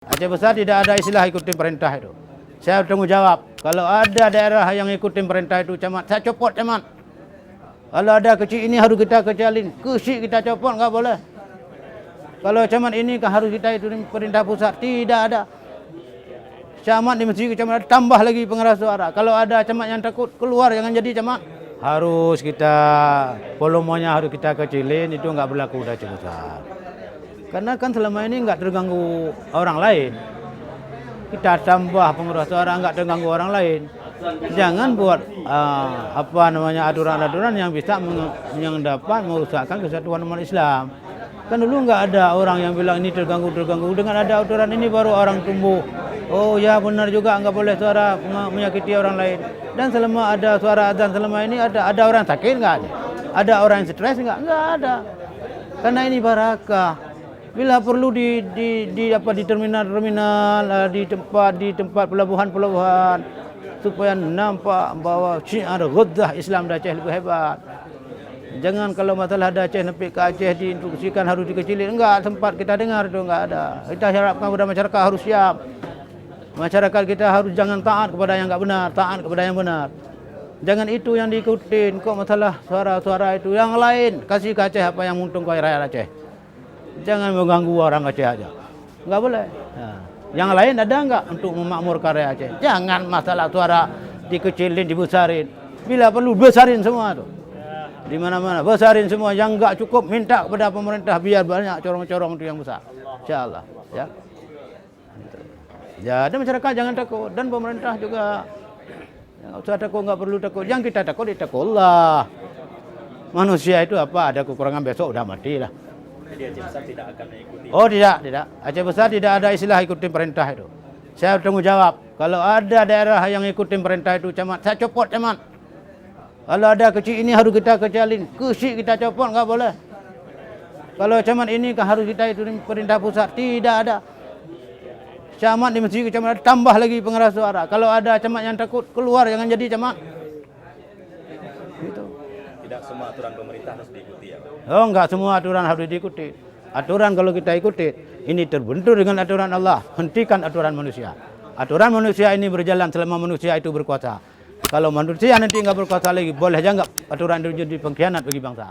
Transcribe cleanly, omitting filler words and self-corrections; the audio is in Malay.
Aceh Besar tidak ada istilah ikutin perintah itu. Saya bertanggung jawab. Kalau ada daerah yang ikutin perintah itu, camat, saya copot camat. Kalau ada kecil ini harus kita kecilin, kecil kita copot, enggak boleh. Kalau camat ini kan harus kita itu perintah pusat, tidak ada. Camat di masjid camat tambah lagi pengeras suara. Kalau ada camat yang takut keluar, jangan jadi camat. Harus kita volumenya harus kita kecilin, itu enggak berlaku di Aceh Besar. Karena kan selama ini enggak terganggu orang lain. Kita tambah pengeras suara enggak terganggu orang lain. Jangan buat aturan-aturan yang bisa yang dapat merusakkan kesatuan umat Islam. Kan dulu enggak ada orang yang bilang ini terganggu. Dengan ada aturan ini baru orang tumbuh. Oh ya benar juga, enggak boleh suara menyakiti orang lain. Dan selama ada suara azan selama ini ada orang sakit enggak ada? Ada orang yang stres enggak? Enggak ada. Karena ini barakah. Bila perlu di terminal-terminal, di tempat pelabuhan supaya nampak bahwa syiar Ghudzah Islam di Aceh lebih hebat. Jangan kalau masalah di Aceh sampai ke Aceh diinstruksikan harus dikecilin, enggak sempat kita dengar itu enggak ada. Kita harapkan kepada masyarakat harus siap. Masyarakat kita harus jangan taat kepada yang enggak benar, taat kepada yang benar. Jangan itu yang diikutin. Kok masalah suara-suara itu yang lain kasih ke Aceh apa yang untung ke rakyat Aceh. Jangan mengganggu orang Aceh aja. Enggak boleh. Nah, yang lain ada enggak untuk memakmurkan rakyat Aceh? Jangan masalah suara dikecilin, dibesarin. Bila perlu besarin semua tuh. Di mana-mana besarin semua, yang enggak cukup minta kepada pemerintah biar banyak corong-corong itu yang besar. Insyaallah, ya. Jadi masyarakat jangan takut dan pemerintah juga jangan usah takut, enggak perlu takut. Yang kita takut Allah. Manusia itu apa? Ada kekurangan besok udah mati lah. Jadi Aceh Besar tidak akan mengikuti. Oh tidak. Aceh Besar tidak ada istilah ikutin perintah itu. Saya bertanggung jawab. Kalau ada daerah yang ikutin perintah itu, camat, saya copot camat. Kalau ada kecil ini harus kita kecilin, kecil kita copot, enggak boleh. Kalau camat ini kan harus kita itu perintah pusat, tidak ada. Camat di masjid camat tambah lagi pengeras suara. Kalau ada camat yang takut keluar, jangan jadi camat. Gitu. Tidak semua aturan pemerintah harus diikuti ya, Pak? Oh, enggak semua aturan harus diikuti. Aturan kalau kita ikuti, ini terbentur dengan aturan Allah. Hentikan aturan manusia. Aturan manusia ini berjalan selama manusia itu berkuasa. Kalau manusia nanti enggak berkuasa lagi, boleh jangan aturan itu jadi pengkhianat bagi bangsa.